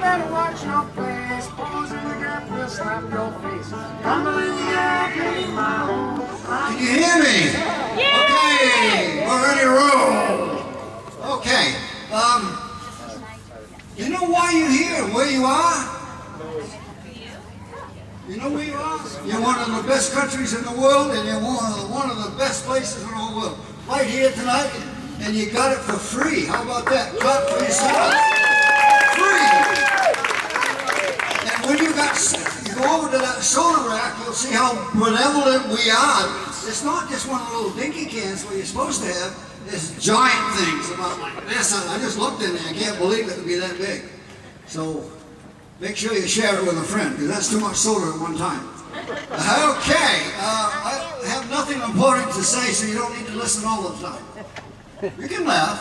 Better watch your place, pose in the gap, will slap your face. Rumble in the gap, in my home. Can you hear me? Yeah. Okay, we're ready to roll. Okay, you know why you're here, where you are? You know where you are? You're one of the best countries in the world, and you're one of the best places in the whole world. Right here tonight, and you got it for free. How about that? Clap for yourself. Free. When you go over to that soda rack, you'll see how benevolent we are. It's not just one of the little dinky cans where you're supposed to have. There's giant things about like this. I just looked in there. I can't believe it would be that big. So make sure you share it with a friend, because that's too much soda at one time. Okay, I have nothing important to say, so you don't need to listen all the time. You can laugh.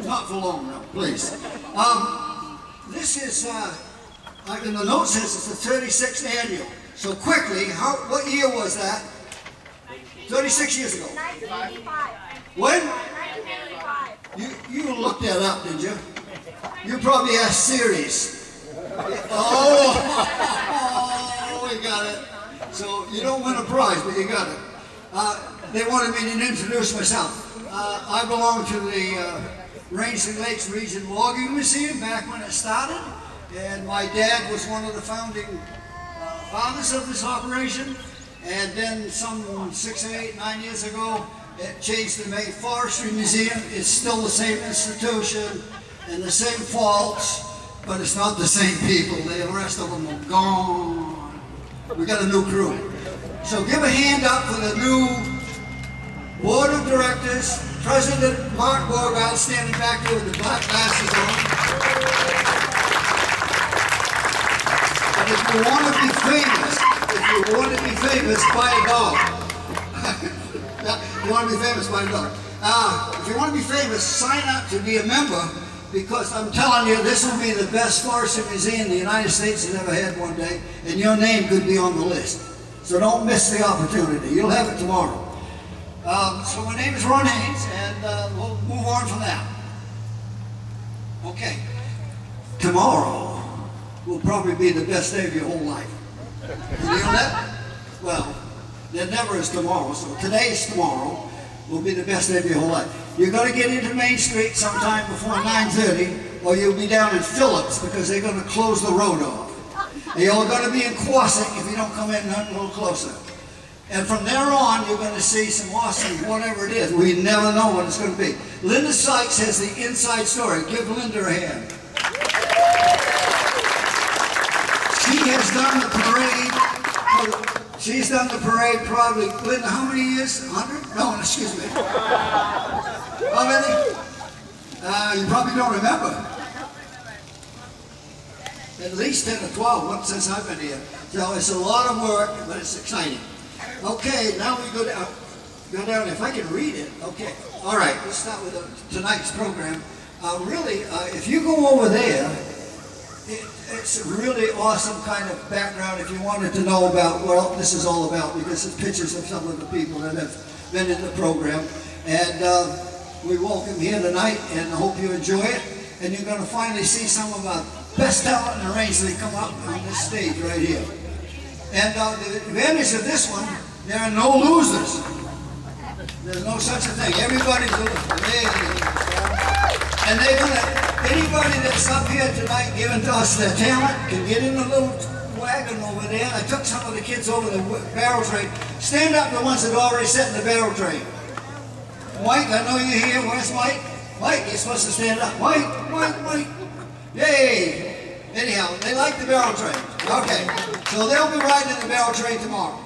Not for long, no, please. This is... like in the note says, it's the 36th annual. So quickly, what year was that? 36 years ago. 1985. When? 1985. You looked that up, did you? You probably asked Series. Oh, we got it. So you don't win a prize, but you got it. They wanted me to introduce myself. I belong to the Rangeley Lakes Region Logging Museum back when it started. And my dad was one of the founding fathers of this operation. And then some 6, 8, 9 years ago, it changed to Maine Forestry Museum. It's still the same institution and the same faults, but it's not the same people. The rest of them are gone. We got a new crew. So give a hand up for the new Board of Directors, President Mark Borgard, standing back there with the black glasses on. If you want to be famous, buy a dog. You want to be famous, buy a dog. If you want to be famous, sign up to be a member, because I'm telling you, this will be the best forestry museum the United States has ever had one day, and your name could be on the list. So don't miss the opportunity. You'll have it tomorrow. So my name is Ron Haynes, and we'll move on from that. Okay. Tomorrow will probably be the best day of your whole life. You know that? Well, there never is tomorrow, so today's tomorrow will be the best day of your whole life. You're going to get into Main Street sometime before 9:30, or you'll be down in Phillips, because they're going to close the road off. And you're going to be in Quasick if you don't come in a little closer. And from there on, you're going to see some awesome, whatever it is. We never know what it's going to be. Linda Sykes has the inside story. Give Linda a hand. She has done the parade. She's done the parade probably, Linda, how many years? 100? No, excuse me. How many? You probably don't remember. At least 10 or 12 since I've been here. So it's a lot of work, but it's exciting. Okay, now we go down. If I can read it. Okay. All right, let's start with tonight's program. Really, if you go over there, it's a really awesome kind of background if you wanted to know about what this is all about, because it's pictures of some of the people that have been in the program. And we welcome you here tonight, and I hope you enjoy it. And you're going to finally see some of our best talent in Rangeley come up on this stage right here. And the advantage of this one, there are no losers. There's no such a thing. Everybody's a loser. And they're going to, anybody that's up here tonight giving to us their talent can get in the little wagon over there. I took some of the kids over the barrel train. Stand up, the ones that already sat in the barrel train. Mike, I know you're here. Where's Mike? Mike, you're supposed to stand up. Mike. Yay! Anyhow, they like the barrel train. Okay, so they'll be riding in the barrel train tomorrow.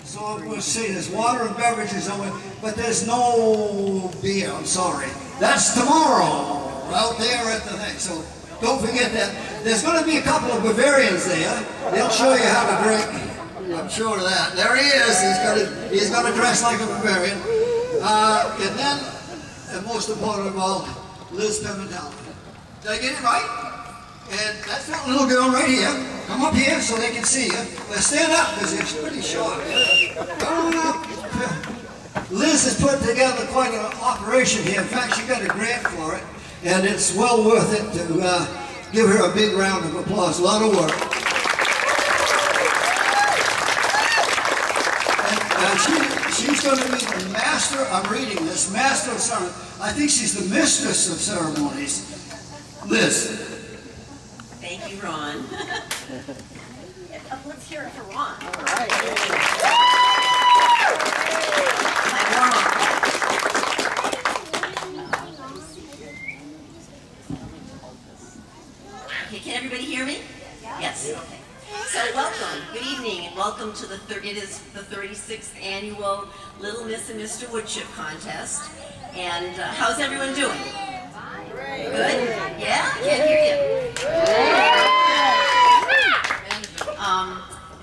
So we'll see, there's water and beverages over, but there's no beer, I'm sorry. That's tomorrow, out there at the thing, so don't forget that. There's going to be a couple of Bavarians there. They'll show you how to drink. I'm sure of that. There he is. He's going to dress like a barbarian. And then, and most important of all, Liz Pimentel. Did I get it right? And that's that little girl right here. Come up here so they can see you. Now stand up because it's pretty short. Come on up. Liz has put together quite an operation here. In fact, she got a grant for it. And it's well worth it to give her a big round of applause. A lot of work. And she's going to be the master, I'm reading this, master of ceremonies. I think she's the mistress of ceremonies. Liz. Thank you, Ron. Let's hear it for Ron. All right. My warm-up. Okay, can everybody hear me? Yes. Okay. So welcome, good evening, and welcome to it is the 36th annual Little Miss and Mr. Woodchip contest. And how's everyone doing? Good? Yeah? I can't hear you.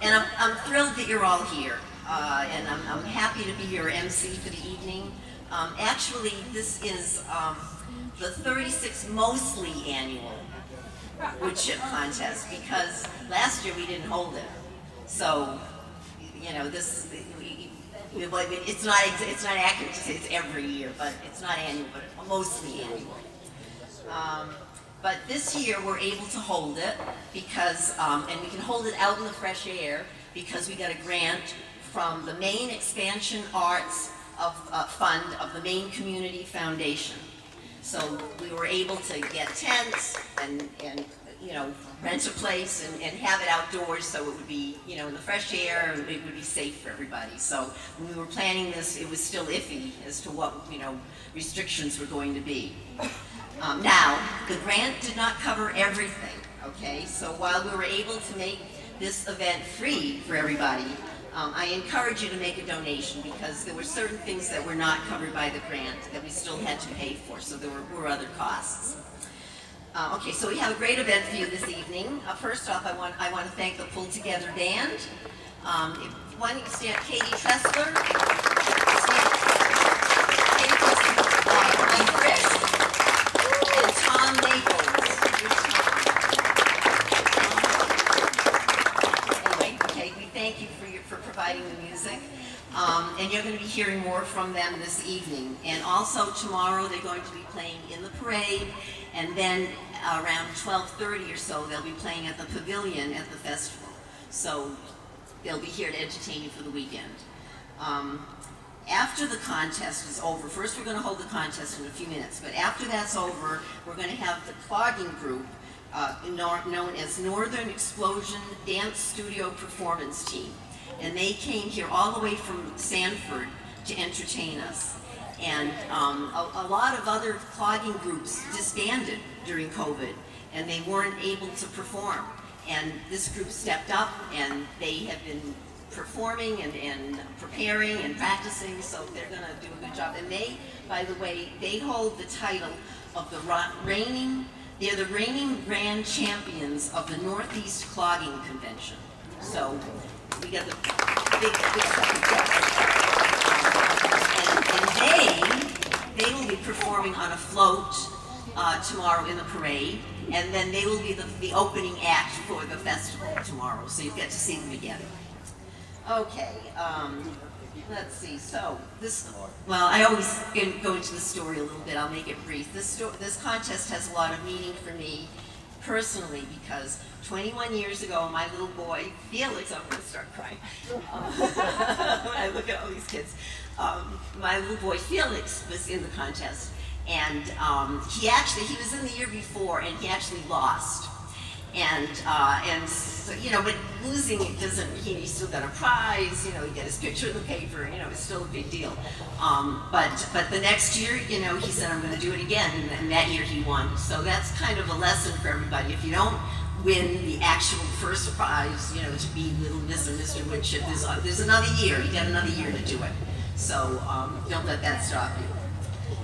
And I'm thrilled that you're all here, and I'm happy to be your MC for the evening. Actually, this is the 36th mostly annual woodchip contest, because last year we didn't hold it. So, you know, it's not accurate to say it's every year, but it's not annual, but mostly annual. But this year we're able to hold it because, and we can hold it out in the fresh air because we got a grant from the Maine Expansion Arts Fund of the Maine Community Foundation. So we were able to get tents and you know, rent a place and have it outdoors so it would be, you know, in the fresh air and it would be safe for everybody. So when we were planning this, it was still iffy as to what, you know, restrictions were going to be. Now, the grant did not cover everything, okay? So while we were able to make this event free for everybody, I encourage you to make a donation because there were certain things that were not covered by the grant that we still had to pay for, so there were other costs. Okay, so we have a great event for you this evening. First off, I want to thank the Pull Together Band. Why don't you stand, Katie Tressler, and Chris, and Tom Maples. Anyway, okay, we thank you for providing the music. And you're going to be hearing more from them this evening. And also tomorrow they're going to be playing in the parade, and then around 12:30 or so they'll be playing at the pavilion at the festival. So they'll be here to entertain you for the weekend. After the contest is over, first we're going to hold the contest in a few minutes, but after that's over, we're going to have the clogging group known as Northern Explosion Dance Studio Performance Team. And they came here all the way from Sanford to entertain us. And a lot of other clogging groups disbanded during COVID, and they weren't able to perform. And this group stepped up, and they have been performing and preparing and practicing, so they're going to do a good job. And they, by the way, they hold the title of the they're the reigning grand champions of the Northeast Clogging Convention. So we got the big and they will be performing on a float tomorrow in the parade, and then they will be the opening act for the festival tomorrow, so you get to see them again. Okay, let's see, so well, I always go into the story a little bit, I'll make it brief. This contest has a lot of meaning for me personally, because 21 years ago, my little boy, Felix, I'm going to start crying when I look at all these kids. My little boy, Felix, was in the contest, and he was in the year before, and he actually lost. And so, you know, but losing it doesn't, he still got a prize, you know, he got his picture in the paper, you know, it's still a big deal. But the next year, you know, he said, I'm going to do it again, and that year he won. So that's kind of a lesson for everybody. If you don't win the actual first prize, you know, to be Little Miss or Mr. Woodchip, there's another year, you got another year to do it. So don't let that stop you.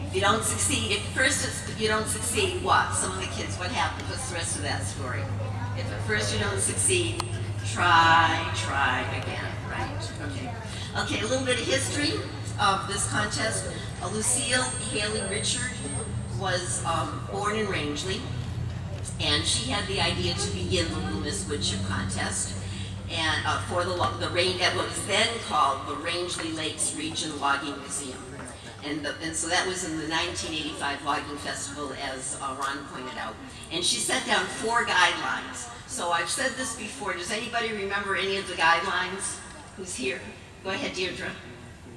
If you don't succeed, if you don't succeed, what? Some of the kids, what happens? What's the rest of that story? If at first you don't succeed, Try again, right? Okay. Okay, a little bit of history of this contest. Lucille Haley Richard was born in Rangeley, and she had the idea to begin the Little Miss Woodchip contest, and for the what was then called the Rangeley Lakes Region Logging Museum. And so that was in the 1985 Logging Festival, as Ron pointed out. And she set down 4 guidelines. So I've said this before. Does anybody remember any of the guidelines? Who's here? Go ahead, Deirdre.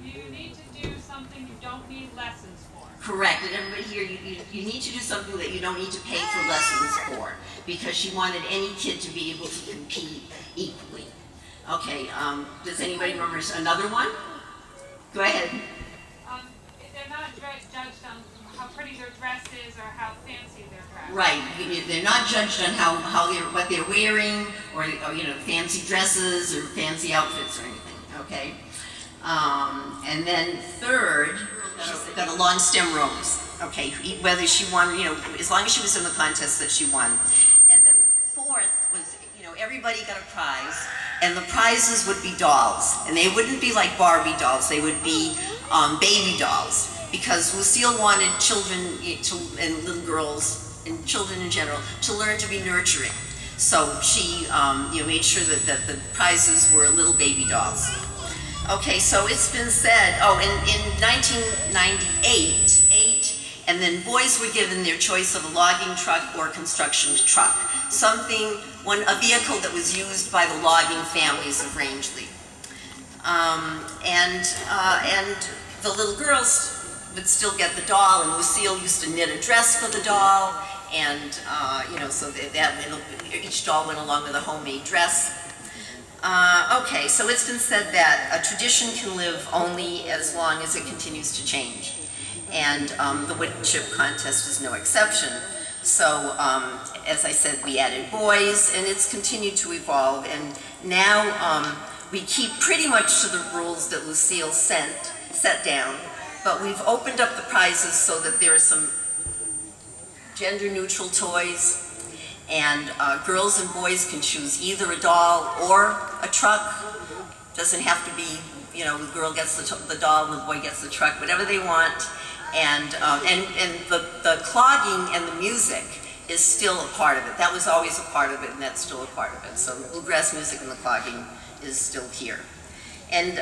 You need to do something you don't need lessons for. Correct. And everybody here, you need to do something that you don't need to pay for lessons for, because she wanted any kid to be able to compete equally. Okay, does anybody remember another one? Go ahead. They're not judged on how pretty their dress is or how fancy their dress. Right. They're not judged on what they're wearing, or fancy dresses or fancy outfits or anything. Okay. And then third, she's got a long stem rose. Okay. Whether she won, as long as she was in the contest, that she won. And then fourth was, everybody got a prize, and the prizes would be dolls, and they wouldn't be like Barbie dolls. They would be baby dolls, because Lucille wanted children and little girls and children in general to learn to be nurturing. So she made sure that the prizes were little baby dolls. Okay, so it's been said, in 1998, and then boys were given their choice of a logging truck or construction truck, a vehicle that was used by the logging families of Rangeley. And the little girls would still get the doll, and Lucille used to knit a dress for the doll, and so each doll went along with a homemade dress. Okay, so it's been said that a tradition can live only as long as it continues to change, and the wood chip contest is no exception. So, as I said, we added boys, and it's continued to evolve, and now we keep pretty much to the rules that Lucille set down, but we've opened up the prizes so that there are some gender-neutral toys, and girls and boys can choose either a doll or a truck. Doesn't have to be, the girl gets the doll and the boy gets the truck, whatever they want. And the clogging and the music is still a part of it. That was always a part of it, and that's still a part of it. So the bluegrass music and the clogging is still here. And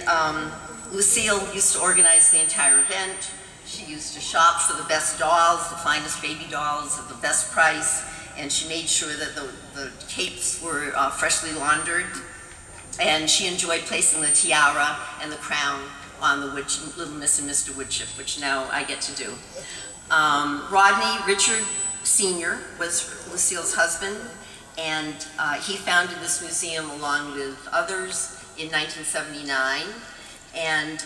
Lucille used to organize the entire event. She used to shop for the best dolls, the finest baby dolls at the best price, and she made sure that the capes were freshly laundered. And she enjoyed placing the tiara and the crown on the Little Miss and Mr. Woodchip, which now I get to do. Rodney Richard Sr. was Lucille's husband, and he founded this museum along with others in 1979, and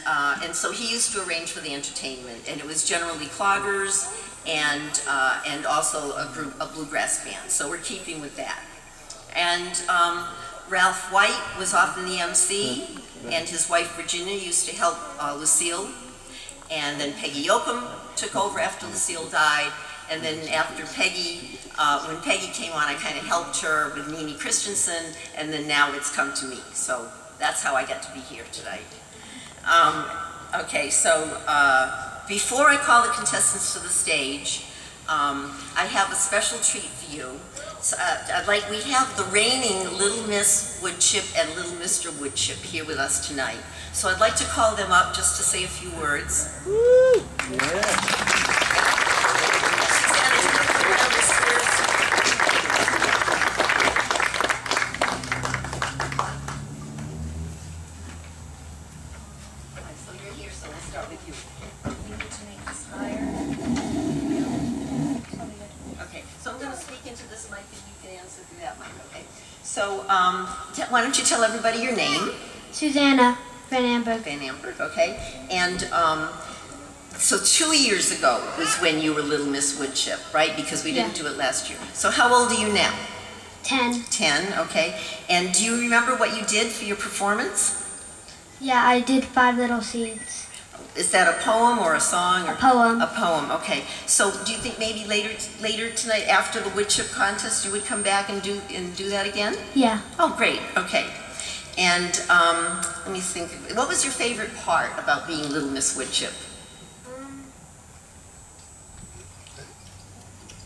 so he used to arrange for the entertainment, and it was generally cloggers and also a bluegrass band, so we're keeping with that. And Ralph White was often the MC, and his wife Virginia used to help Lucille, and then Peggy Yoakum took over after Lucille died, and then after Peggy, when Peggy came on, I kind of helped her with Nene Christensen, and then now it's come to me, so that's how I get to be here tonight. Okay, so before I call the contestants to the stage, I have a special treat for you. So, we have the reigning Little Miss Woodchip and Little Mr. Woodchip here with us tonight. So I'd like to call them up just to say a few words. Woo! So you're here, so we'll start with you. You need to make this higher. Okay, so I'm going to speak into this mic and you can answer through that mic, okay? So, why don't you tell everybody your name? Susanna Van Amberg. Van Amberg, okay. And so 2 years ago was when you were Little Miss Woodchip, right? Because we didn't do it last year. So how old are you now? 10. 10, okay. And do you remember what you did for your performance? Yeah, I did 5 Little Seeds. Is that a poem or a song? Or A poem. A poem, okay. So do you think maybe later tonight after the wood chip contest you would come back and do that again? Yeah. Oh, great, okay. And let me think, what was your favorite part about being Little Miss Wood Chip?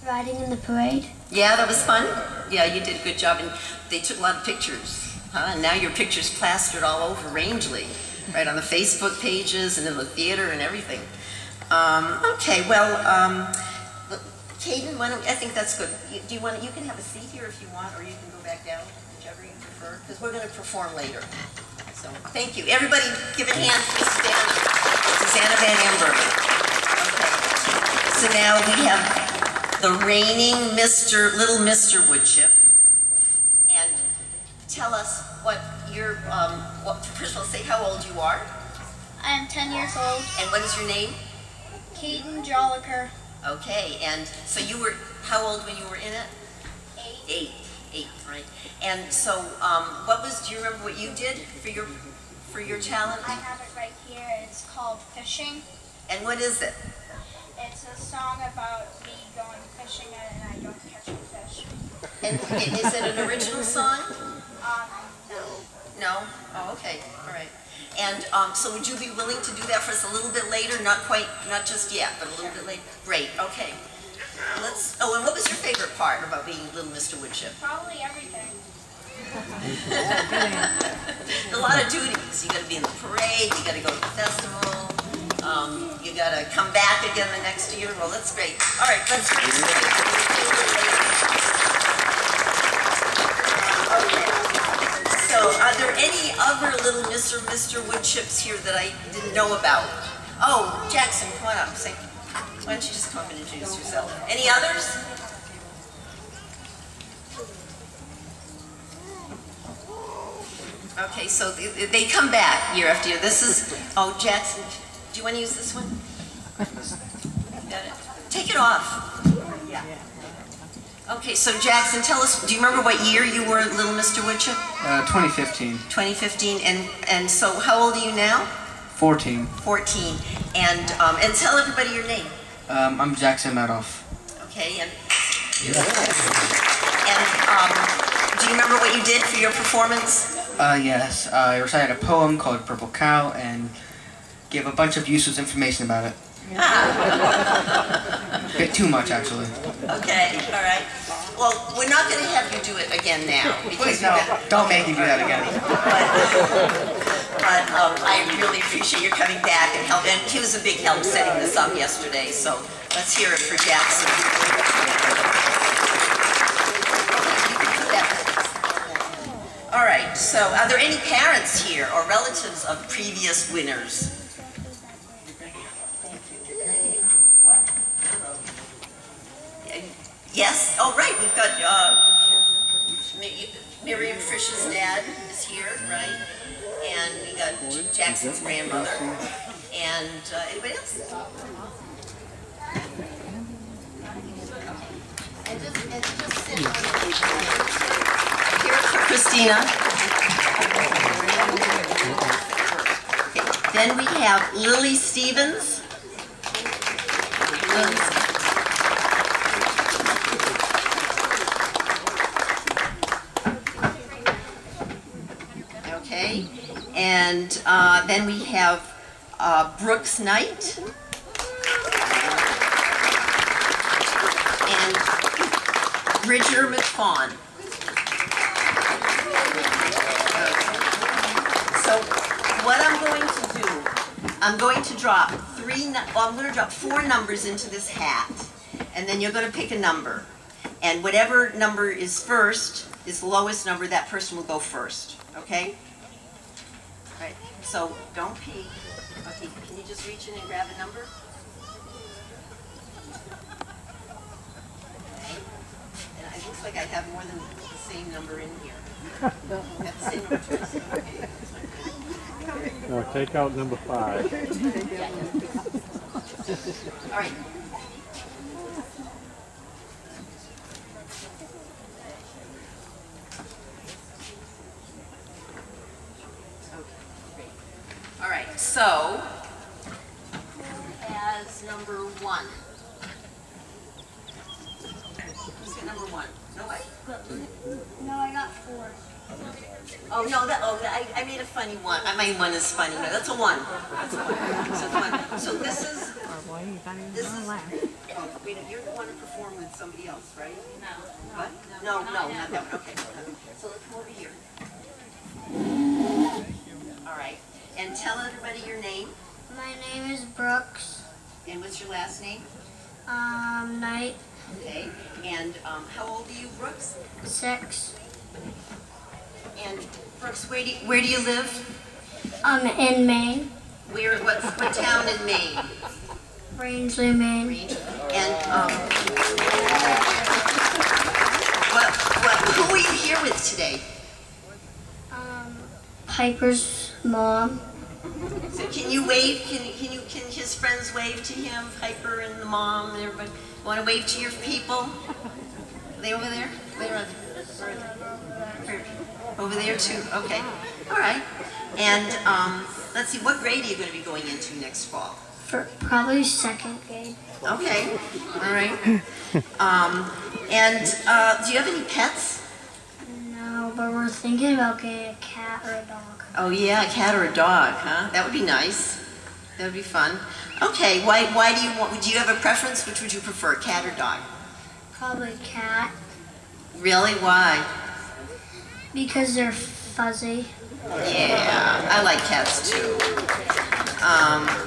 Riding in the parade. Yeah, that was fun? Yeah, you did a good job, and they took a lot of pictures, huh? And now your picture's plastered all over Rangeley, right on the Facebook pages and in the theater and everything. Okay, well, Caden, I think that's good. You can have a seat here if you want, or you can go back down, whichever you prefer, because we're going to perform later. So, thank you. Everybody give a hand to Susanna Van Amber. Okay. So now we have the reigning Little Mr. Woodchip, and tell us what your, first of all, say how old you are. I am 10 years old. And what is your name? Caden Jolliker. Okay, and so you were, how old when you were in it? 8, right. And so, do you remember what you did for your talent? I have it right here. It's called Fishing. And what is it? It's a song about me going fishing and I don't catch a fish. And is it an original song? No. No? Oh, okay, all right. And so would you be willing to do that for us a little bit later? Not just yet, but a little bit later? Great, okay. And what was your favorite part about being Little Mr. Woodchip? Probably everything. A lot of duties. You got to be in the parade, you got to go to the festival, you got to come back again the next year. Well, that's great. All right, let's do it. Okay. So, are there any other Little Mr. Woodchips here that I didn't know about? Oh, Jackson, come on up. Why don't you just come up and introduce yourself? Any others? Okay, so they come back year after year. This is, oh, Jackson, do you want to use this one? Got it. Take it off. Yeah. Okay, so Jackson, tell us, do you remember what year you were Little Mr. Woodchip? 2015. 2015, and so how old are you now? 14. 14, and tell everybody your name. I'm Jackson Madoff. Okay, and do you remember what you did for your performance? Yes, I recited a poem called Purple Cow and gave a bunch of useless information about it. A bit too much, actually. Okay, all right. Well, we're not going to have you do it again now. Please, no, don't make me do that again. But I really appreciate your coming back and help. And he was a big help setting this up yesterday, so let's hear it for Jackson. All right, so are there any parents here or relatives of previous winners? Yes? Oh, right, we've got Miriam Frisch's dad is here, right? And we got Jackson's grandmother. And anybody else? And just sit on the Here's for Christina. Okay. Then we have Lily Stevens. Okay. And then we have Brooks Knight. And Bridger McFawn. So what I'm going to do, I'm going to drop four numbers into this hat, and then you're going to pick a number. And whatever number is first, is the lowest number, that person will go first. Okay? All right. So don't peek. Okay, can you just reach in and grab a number? Okay. And it looks like I have more than the same number in here. Have the same number twice. Okay. No, take out number 5. All right. All right, so number 1? Who's got number 1? Nobody? No, I got 4. Oh, no, I made a funny one. I made one is funny. No, that's a 1. That's a 1. So, it's 1. So this is, oh, wait, you're the one to perform with somebody else, right? No. What? No, not that one. Okay. So let's come over here. All right. And tell everybody your name. My name is Brooks. And what's your last name? Knight. Okay. And how old are you, Brooks? 6. And Brooks, where do you live? In Maine. What town in Maine? Rangeley, Maine. And who are you here with today? Piper's mom. So can you wave? Can his friends wave to him? Piper and the mom and everybody. Want to wave to your people? Are they over there? Where are they? Over there too. Okay. All right. And let's see. What grade are you going to be going into next fall? For probably 2nd grade. Okay. All right. And do you have any pets? No, but we're thinking about getting a cat or a dog. Oh yeah, a cat or a dog, huh? That would be nice. That would be fun. Okay. Why do you have a preference? Which would you prefer, cat or dog? Probably cat. Really? Why? Because they're fuzzy. Yeah, I like cats too.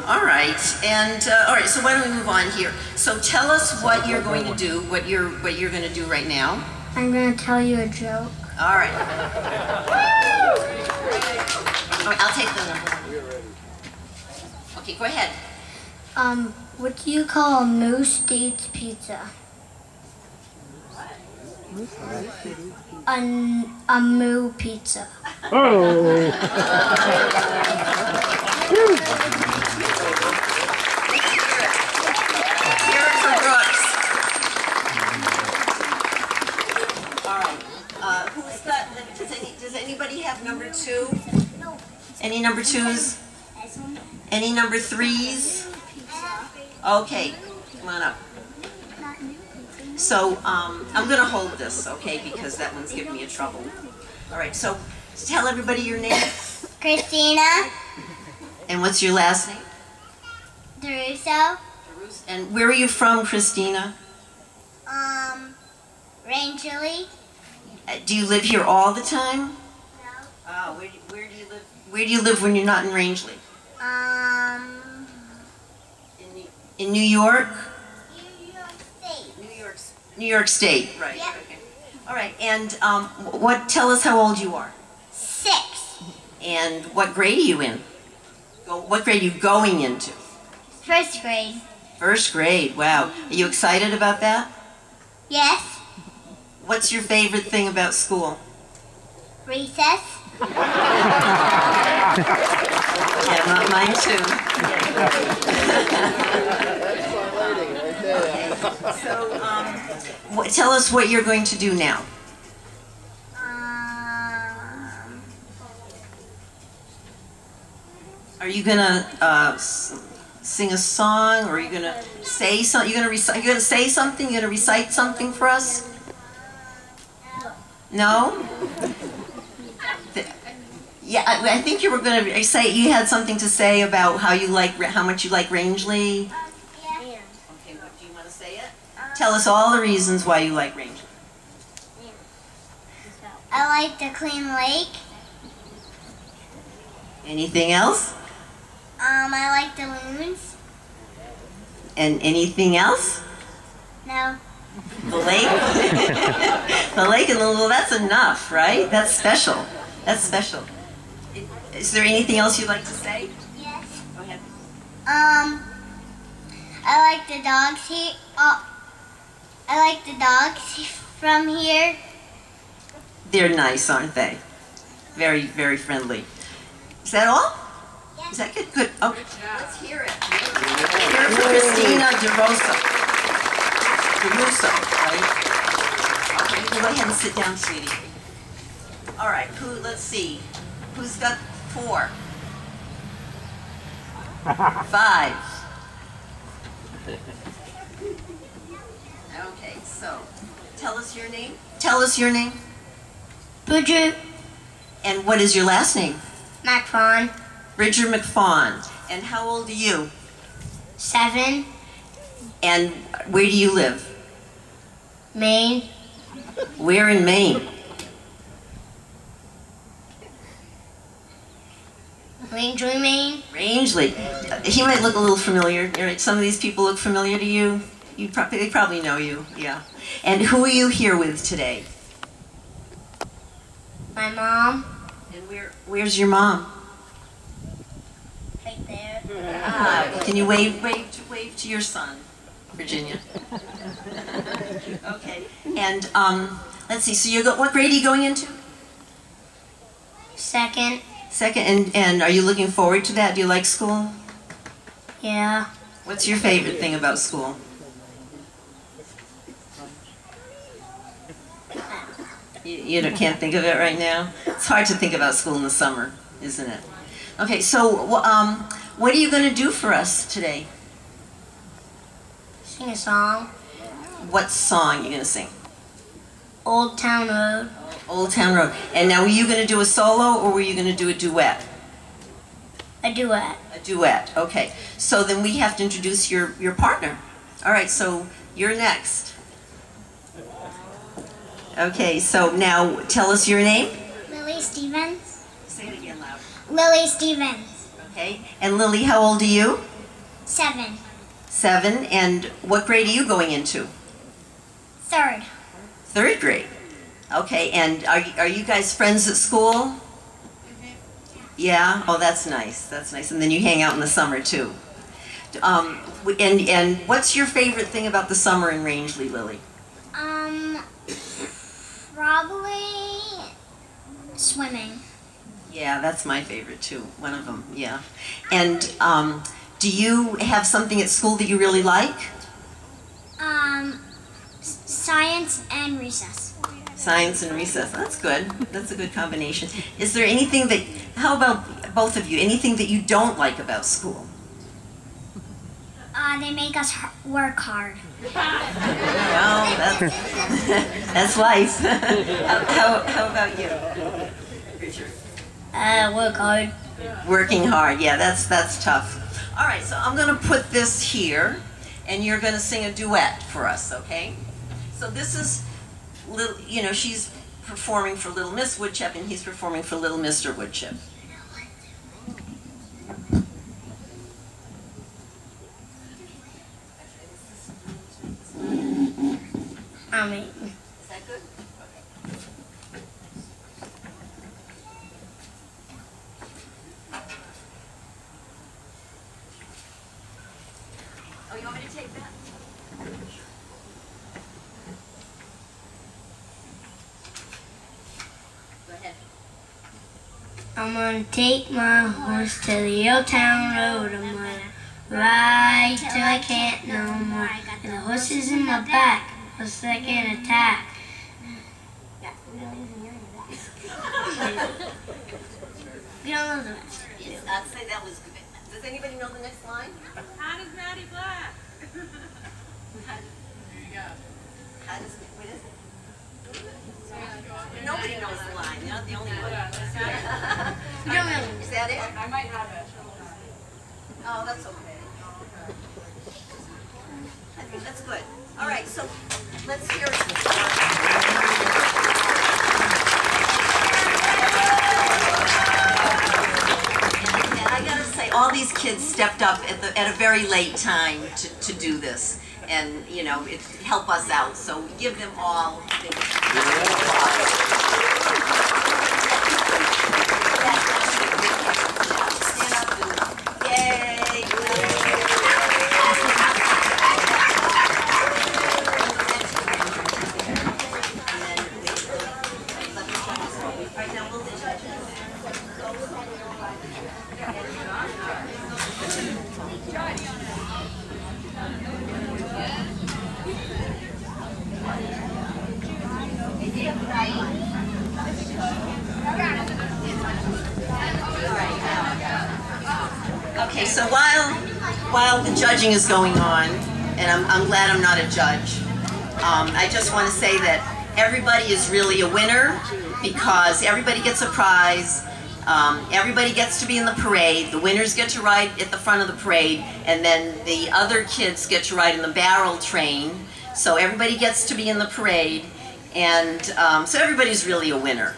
All right, and all right. So why don't we move on here? So tell us what you're going to do. What you're going to do right now. I'm going to tell you a joke. All right. I'll take the number. Okay, go ahead. What do you call a moose eats pizza? A moo pizza. Oh! Here for Brooks. All right. Who's got? Does anybody have number 2? No. Any number 2s? Any number 3s? Okay, come on up. So I'm going to hold this, okay, because that one's giving me a trouble. All right, so tell everybody your name. Christina. And what's your last name? DeRusso. And where are you from, Christina? Rangeley. Do you live here all the time? No. Oh, where do you live? Where do you live when you're not in Rangeley? In New York? New York State, right? Yep. Okay. All right, and tell us how old you are. 6. And what grade are you in? What grade are you going into? 1st grade. 1st grade. Wow. Are you excited about that? Yes. What's your favorite thing about school? Recess. Yeah, mine too. Okay. So, tell us what you're going to do now. Are you gonna sing a song, or are you gonna say something? You're gonna say something. You're gonna recite something for us? No. Yeah, I think you were gonna say you had something to say about how much you like Rangeley. Yeah. Okay, what do you want to say it? Tell us all the reasons why you like Rangeley. I like the clean lake. Anything else? I like the loons. And anything else? No. The lake? The lake and the little, that's enough, right? That's special. That's special. Is there anything else you'd like to say? Yes. Go ahead. I like the dogs here. I like the dogs from here. They're nice, aren't they? Very, very friendly. Is that all? Yes. Is that good? Good. Okay. Let's hear it. Hear it for Christina DeRusso. DeRusso, right? Okay, go ahead and sit down, sweetie. All right, let's see. Who's got 4? 5. Okay, so tell us your name. Tell us your name. Bridget And what is your last name? McFawn, Bridger McFawn. And how old are you? 7, And where do you live? Maine, Where in Maine? Rangeley, Maine. Rangeley. He might look a little familiar. Right? Some of these people look familiar to you. They probably know you, yeah. And who are you here with today? My mom, And where's your mom? right there. Can you wave to your son, Virginia? Okay. And let's see. So what grade are you going into? 2nd, Second. And are you looking forward to that? Do you like school? yeah. What's your favorite thing about school? You can't think of it right now? It's hard to think about school in the summer, isn't it? Okay, so what are you going to do for us today? Sing a song. What song are you going to sing? Old Town Road. Old Town Road. And now, were you going to do a solo or were you going to do a duet? A duet. A duet, okay. So then we have to introduce your partner. All right, so you're next. Okay, so now tell us your name. Lily Stevens. Say it again loud. Lily Stevens. Okay, and Lily, how old are you? 7, 7, and what grade are you going into? 3rd. 3rd grade. Okay, and are you guys friends at school? Yeah? Oh, that's nice. That's nice. And then you hang out in the summer, too. And what's your favorite thing about the summer in Rangeley, Lily? Probably swimming. Yeah, that's my favorite, too. One of them, yeah. And do you have something at school that you really like? Science and recess. Science and recess. That's good. That's a good combination. Is there anything that, how about both of you, anything that you don't like about school? They make us work hard. Well, that's life. How about you, Richard? Work hard. Working hard. Yeah, that's tough. All right, so I'm going to put this here, and you're going to sing a duet for us, okay? So this is, she's performing for Little Miss Woodchip, and he's performing for Little Mr. Woodchip. Is that good? Okay. Oh, you want me to take that? Go ahead. I'm gonna take my horse to the old town road. I'm gonna ride till I can't no more. And the horse is in my back. A second attack. You don't know the rest. I'd say that was good. Does anybody know the next line? How does Maddie Black? How does, what is it? Nobody knows the line. You're not the only one. You don't know. Is that it? I might have it. Oh, that's okay. I think that's good. All right, so let's hear And I gotta say, all these kids stepped up at a very late time to do this, and it help us out. So give them all a big applause. Stand up and yay! Okay, so while the judging is going on, and I'm glad I'm not a judge. I just want to say that everybody is really a winner because everybody gets a prize. Everybody gets to be in the parade. The winners get to ride at the front of the parade, and then the other kids get to ride in the barrel train. So everybody gets to be in the parade, and so everybody's really a winner.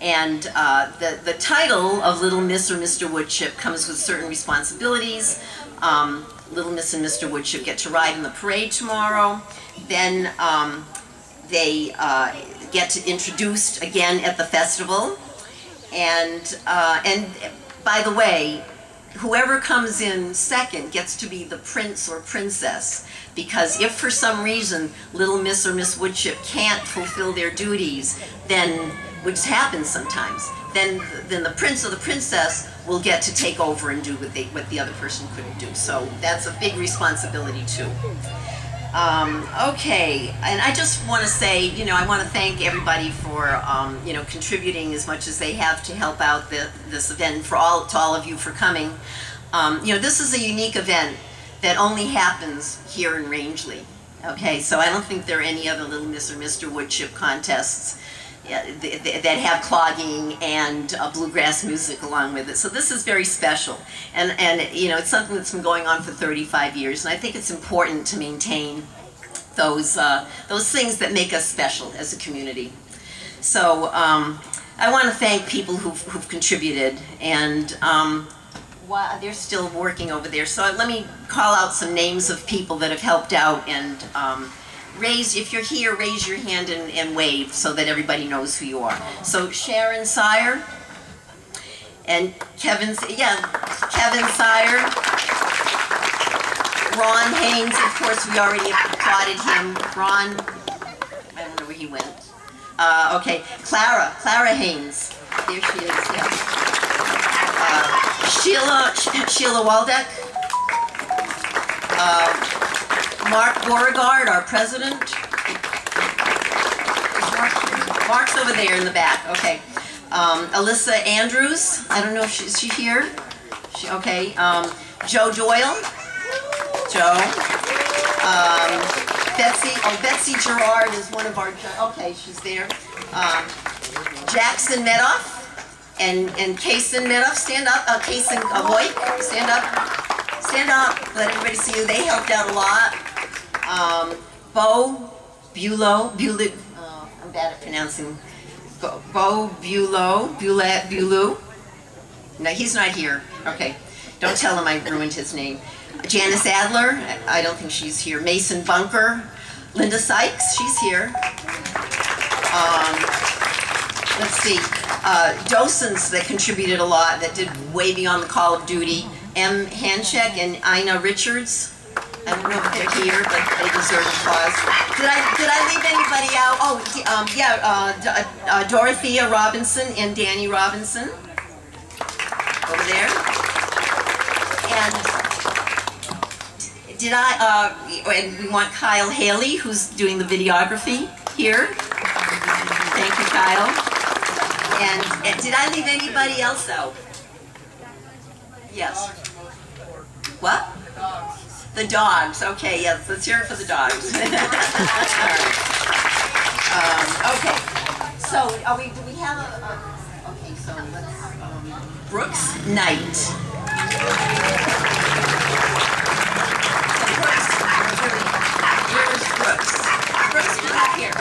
And the title of Little Miss or Mr. Woodchip comes with certain responsibilities. Little Miss and Mr. Woodchip get to ride in the parade tomorrow. Then they get introduced again at the festival. And by the way, whoever comes in second gets to be the prince or princess, because if for some reason Little Miss or Miss Woodchip can't fulfill their duties, then, which happens sometimes, then the prince or the princess will get to take over and do what the other person couldn't do. So that's a big responsibility too. Okay, and I just want to say, you know, I want to thank everybody for, you know, contributing as much as they have to help out this event, to all of you for coming. You know, this is a unique event that only happens here in Rangeley. Okay, so I don't think there are any other Little Miss or Mr. Woodchip contests that have clogging and bluegrass music along with it. So this is very special, and you know, it's something that's been going on for 35 years, and I think it's important to maintain those things that make us special as a community. So I want to thank people who've contributed, and they're still working over there. So let me call out some names of people that have helped out, and if you're here, raise your hand and wave so that everybody knows who you are. So Sharon Sire and Kevin Sire, Ron Haynes, of course we already applauded him. Ron, I don't know where he went. Okay, Clara Haynes, there she is. Yeah. Sheila Waldeck. Mark Beauregard, our president. Mark's over there in the back. Okay. Alyssa Andrews. I don't know if is she here. Okay. Joe Doyle. Joe. Betsy Gerard is one of our. Okay, she's there. Jackson Medoff and Kaysen Medoff. Stand up. Kaysen Avoy. Stand up. Stand up. Let everybody see you. They helped out a lot. Bo Bulow, I'm bad at pronouncing. Bo Bulow. No, he's not here. Okay, don't tell him I ruined his name. Janice Adler, I don't think she's here. Mason Bunker, Linda Sykes, she's here. Let's see, docents that contributed a lot, that did way beyond the call of duty. M. Hanchek and Ina Richards. I don't know if they're here, but they deserve applause. Did I leave anybody out? Oh, Dorothea Robinson and Danny Robinson over there. And and we want Kyle Haley, who's doing the videography here. Thank you, Kyle. And did I leave anybody else out? Yes. What? The dogs. Okay, yes. Let's hear it for the dogs. Okay. So, do we have a? Okay. So let's. Brooks Knight. Where's Brooks? Brooks, come back here.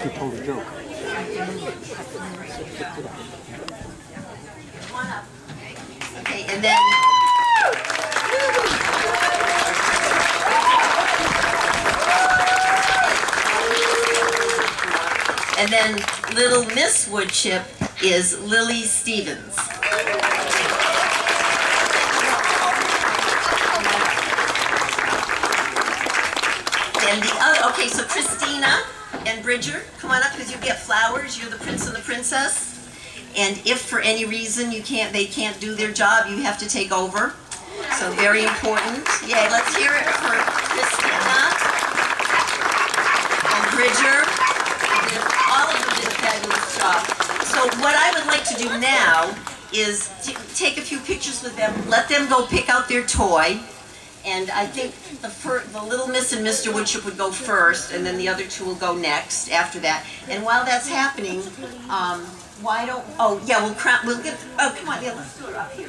He told a joke. Come on up. Okay, and then. And then Little Miss Woodchip is Lily Stevens. And the other, okay, so Christina and Bridger, come on up because you get flowers. You're the prince and the princess. And if for any reason they can't do their job, you have to take over. So very important. Yay, let's hear it for Christina and Bridger. All of them did a fabulous job. So what I would like to do now is take a few pictures with them, let them go pick out their toy, and I think the little Miss and Mr. Woodchuck would go first, and then the other two will go next after that. And while that's happening, why don't, oh yeah, we'll get, oh come on, yeah, let's do it up here.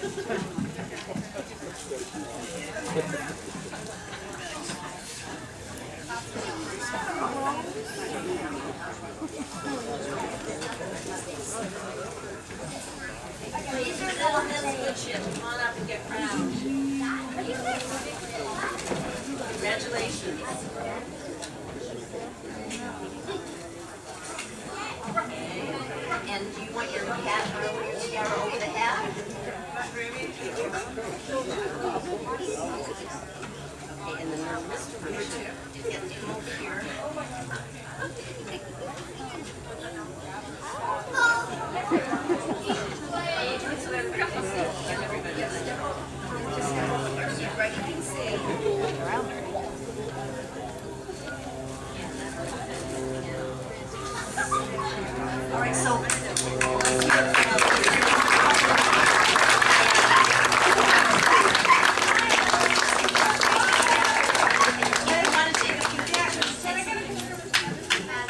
These are little Miss Woodchuck. Come on up and get crowned. Congratulations. And do you want your hat or your tiara over the hat? Okay, and then Mr. Woodchuck is getting him over here. All right, so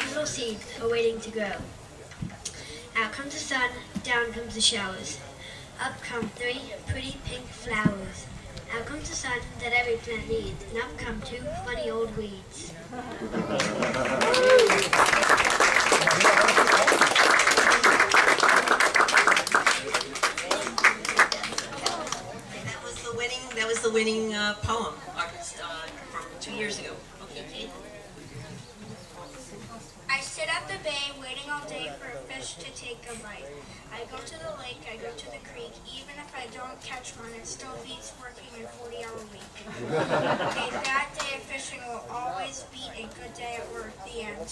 little seeds are waiting to grow. Out comes the sun, down comes the showers. Up come 3 pretty pink flowers. Out comes the sun that every plant needs, and up come 2 funny old weeds. That was the winning poem from 2 years ago. Okay, Kate. I sit at the bay waiting all day for a fish to take a bite. I go to the lake, I go to the creek. Even if I don't catch one, it still beats working a 40-hour week. A bad day of fishing will always beat a good day at work. The end.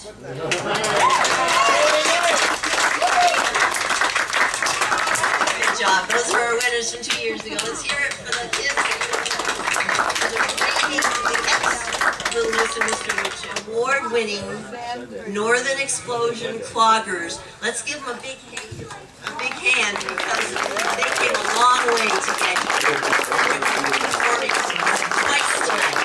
Good job. Those are our winners from 2 years ago. Let's hear it for the kids. Little Miss and Mr. Woodchuck. Award-winning Northern Explosion Cloggers. Let's give them a big hand because they came a long way to get here. Performing twice tonight.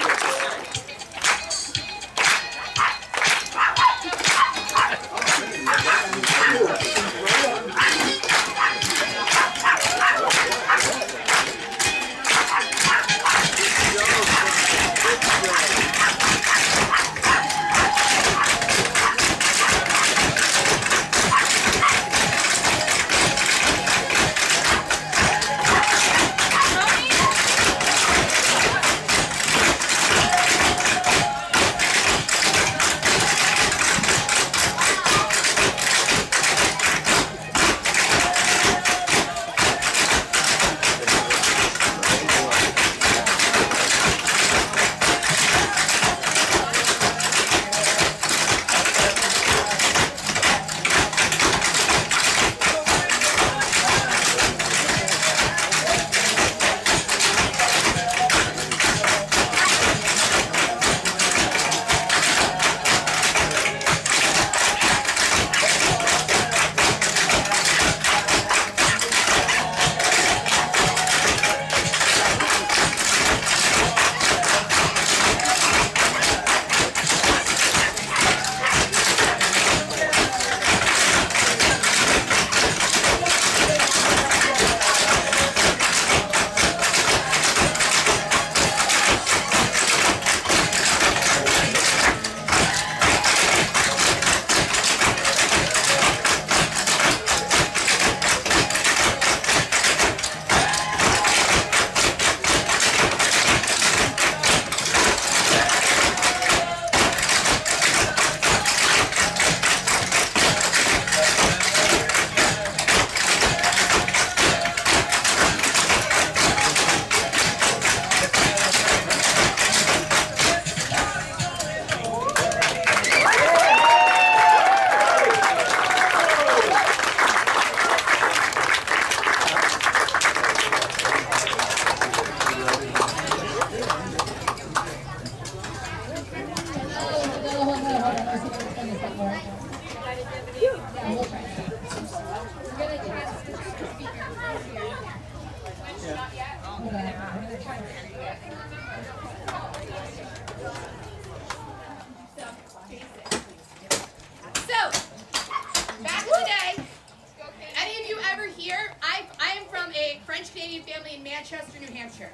Hampshire.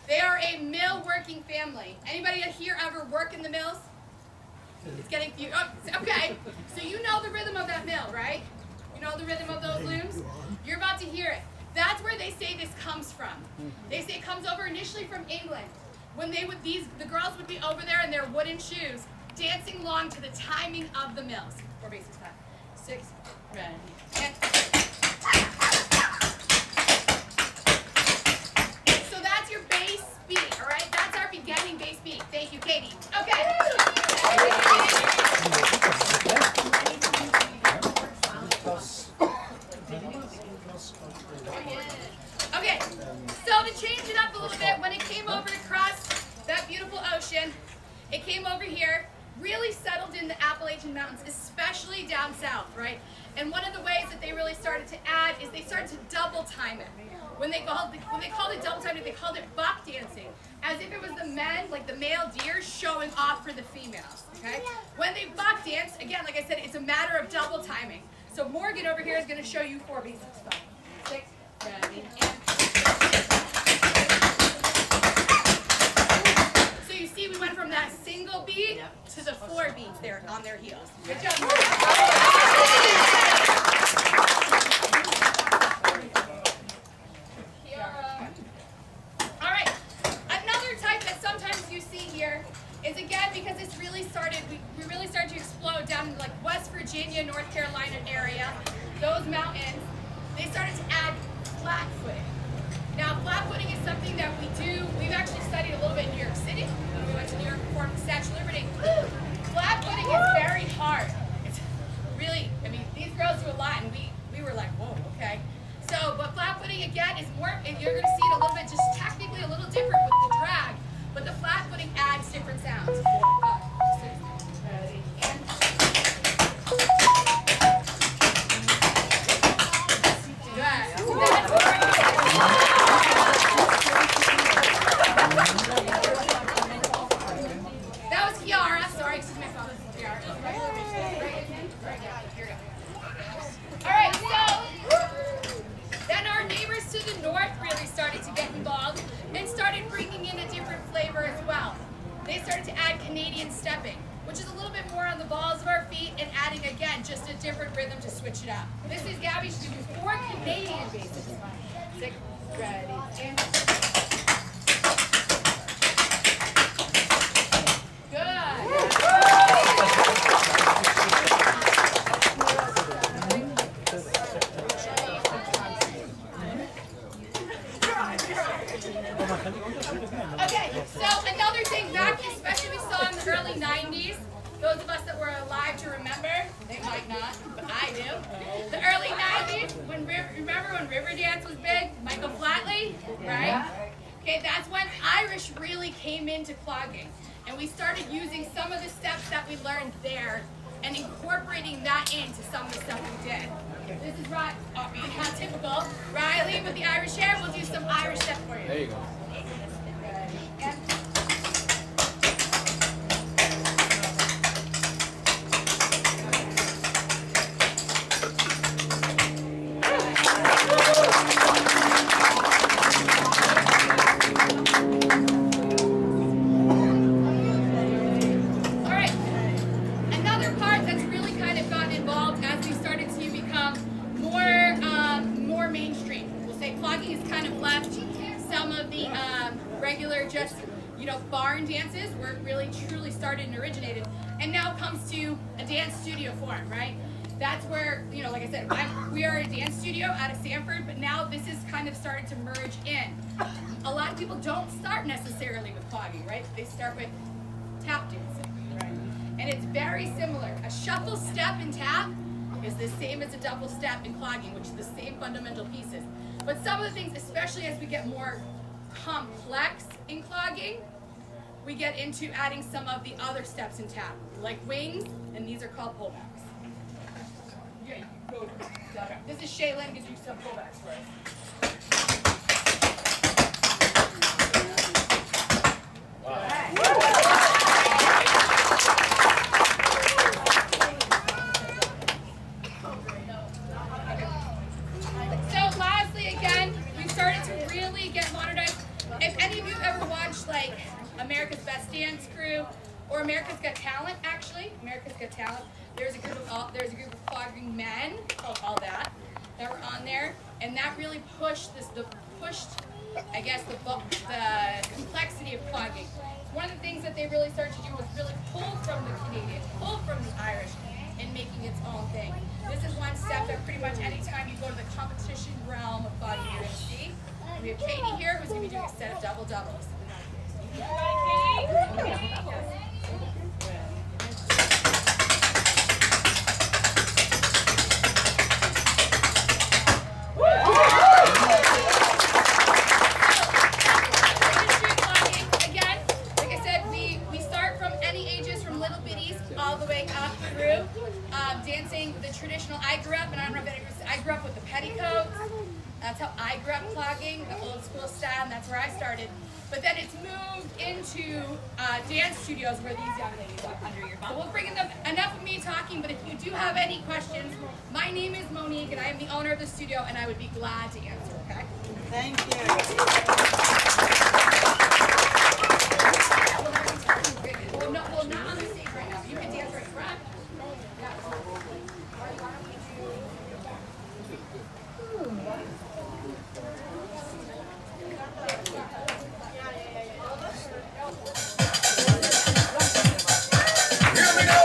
They are a mill working family. Anybody here ever work in the mills? It's getting few. Oh, okay, so you know the rhythm of that mill, right? You know the rhythm of those looms? You're about to hear it. That's where they say this comes from. They say it comes over initially from England. When they would, the girls would be over there in their wooden shoes, dancing along to the timing of the mills. 4 basics, 5, 6, ready, and. So that's your bass beat, all right? That's our beginning bass beat. Thank you, Katie. Okay. Okay, so to change it up a little bit, when it came over across that beautiful ocean, it came over here, really settled in the Appalachian Mountains, especially down south, right? And one of the ways that they really started to add is they started to double time it. When they called it double timing, they called it buck dancing, as if it was the men, like the male deer, showing off for the females, okay? When they buck dance, again, like I said, it's a matter of double timing. So Morgan over here is going to show you 4 beats. 5, 6, ready, and. So you see we went from that single beat to the 4 beats there on their heels. Good job, Morgan. All right, another type that sometimes you see here is, again, because it's really started, we really started to explode down in like West Virginia, North Carolina area, those mountains, they started to add flat footing. Now, flat footing is something that we do, we've actually studied a little bit in New York City, when we went to New York performing the Statue of Liberty. Flat footing is very hard. It's really, I mean, these girls do a lot, and we were like, whoa, okay. So, but flat footing, again, is more, and you're going to see it a little bit, just technically a little different with the drag, but the flat footing adds different sounds. 4, 5, 6, ready, and. That was Kiara. Sorry, excuse me, Kiara. All right, so then our neighbors to the north really started to get involved and started bringing in a different flavor as well. They started to add Canadian stepping, which is a little bit more on the balls of our feet and adding, again, just a different rhythm to switch it up. This is Gabby. She's doing 4 Canadian basses. 6, ready, and. Good. Okay, so another thing back, especially we saw in the early 90s, those of us that were alive to remember, they might not, but I do. The early 90s, remember when Riverdance was big? Michael Flatley, right? Okay, that's when Irish really came into clogging. And we started using some of the steps that we learned there and incorporating that into some of the stuff we did. This is Riley, how typical. Riley with the Irish hair, we'll do some Irish steps for you. There you go. And barn dances where it really truly started and originated, and now comes to a dance studio form, right? That's where, you know, like I said, we are a dance studio out of Sanford, but now this is kind of started to merge in. A lot of people don't start necessarily with clogging, right? They start with tap dancing, right? And it's very similar. A shuffle step in tap is the same as a double step in clogging, which is the same fundamental pieces. But some of the things, especially as we get more complex in clogging, we get into adding some of the other steps in tap, like wings, and these are called pullbacks. Yeah, you go. This is Shaylin, gives you some pullbacks for us. So lastly, again, we started to really get modernized. America's Got Talent, there's a group of clogging men called All That were on there, and that really pushed I guess the complexity of clogging. One of the things that they really started to do was really pull from the Canadians, pull from the Irish, and making its own thing. This is one step that pretty much any time you go to the competition realm of clogging, you're going to see. We have Katie here, who's going to be doing a set of double-doubles. Dancing the traditional, I grew up with the petticoats. That's how I grew up clogging, the old school style, and that's where I started. But then it's moved into dance studios where these young ladies are under your belt. So we'll bring them, enough of me talking, but if you do have any questions, my name is Monique and I am the owner of the studio and I would be glad to answer, okay? Thank you. Well, not on the stage right now. You can dance right front. Here we go!